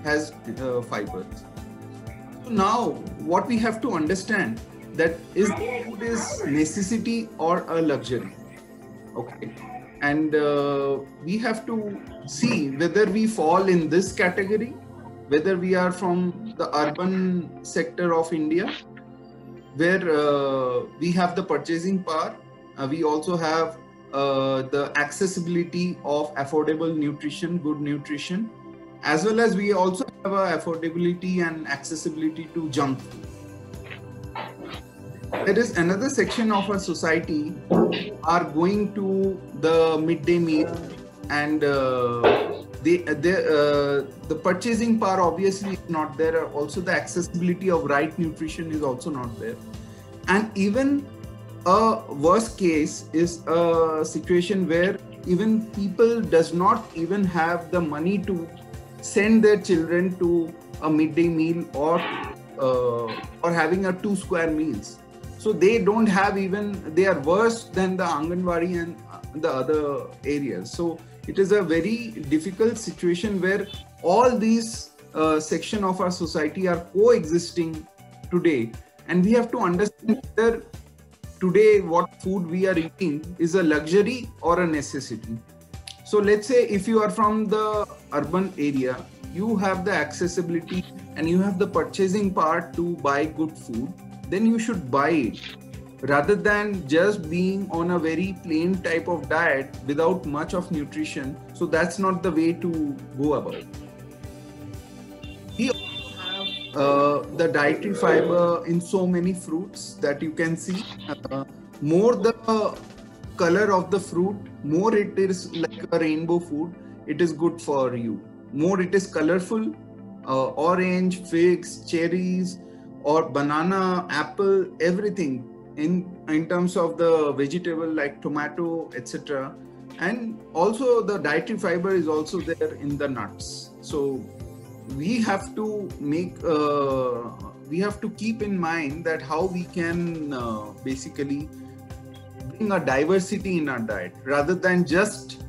has fibers. So now what we have to understand, that is food is necessity or a luxury. Okay, and we have to see whether we fall in this category, whether we are from the urban sector of India, where we have the purchasing power, we also have the accessibility of affordable nutrition, good nutrition, as well as we also have affordability and accessibility to junk food. There is another section of our society who are going to the midday meal, and the purchasing power obviously is not there. Also, the accessibility of right nutrition is also not there. And even a worst case is a situation where even people does not even have the money to send their children to a midday meal or having a 2 square meals. So they don't have even, they are worse than the Anganwadi and the other areas. So it is a very difficult situation where all these section of our society are coexisting today. And we have to understand whether today what food we are eating is a luxury or a necessity. So let's say if you are from the urban area, you have the accessibility and you have the purchasing power to buy good food, then you should buy it, rather than just being on a very plain type of diet without much of nutrition. So that's not the way to go about it. We also have the dietary fiber in so many fruits that you can see. More the color of the fruit, more it is like a rainbow food, it is good for you. More it is colorful, orange, figs, cherries, or banana, apple, everything in terms of the vegetable like tomato, etc. And also the dietary fiber is also there in the nuts. So we have to make, we have to keep in mind that how we can basically bring a diversity in our diet rather than just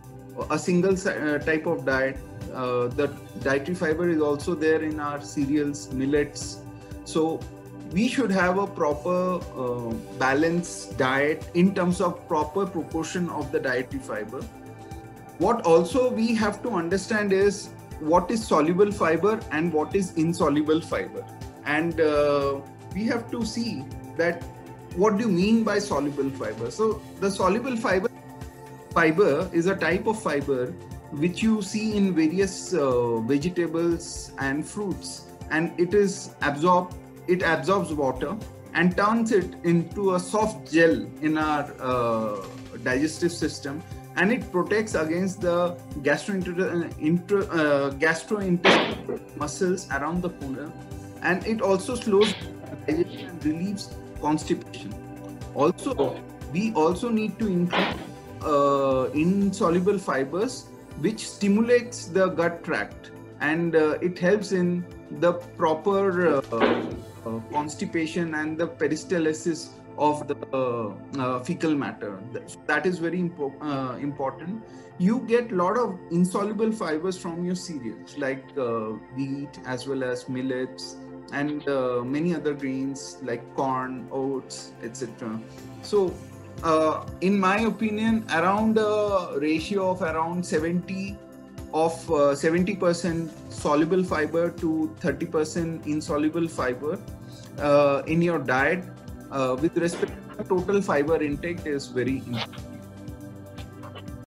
a single type of diet. The dietary fiber is also there in our cereals, millets. So we should have a proper balanced diet in terms of proper proportion of the dietary fiber. What also we have to understand is what is soluble fiber and what is insoluble fiber. And we have to see that what do you mean by soluble fiber. So the soluble fiber is a type of fiber which you see in various vegetables and fruits, and it absorbs water and turns it into a soft gel in our digestive system, and it protects against the gastrointestinal muscles around the corner, and it also slows digestion and relieves constipation. Also, we also need to include insoluble fibers, which stimulates the gut tract, and it helps in the proper constipation and the peristalsis of the fecal matter. That is very important. You get a lot of insoluble fibers from your cereals like wheat as well as millets and many other grains like corn, oats, etc. So in my opinion, around a ratio of around 70% soluble fiber to 30% insoluble fiber in your diet with respect to total fiber intake is very important.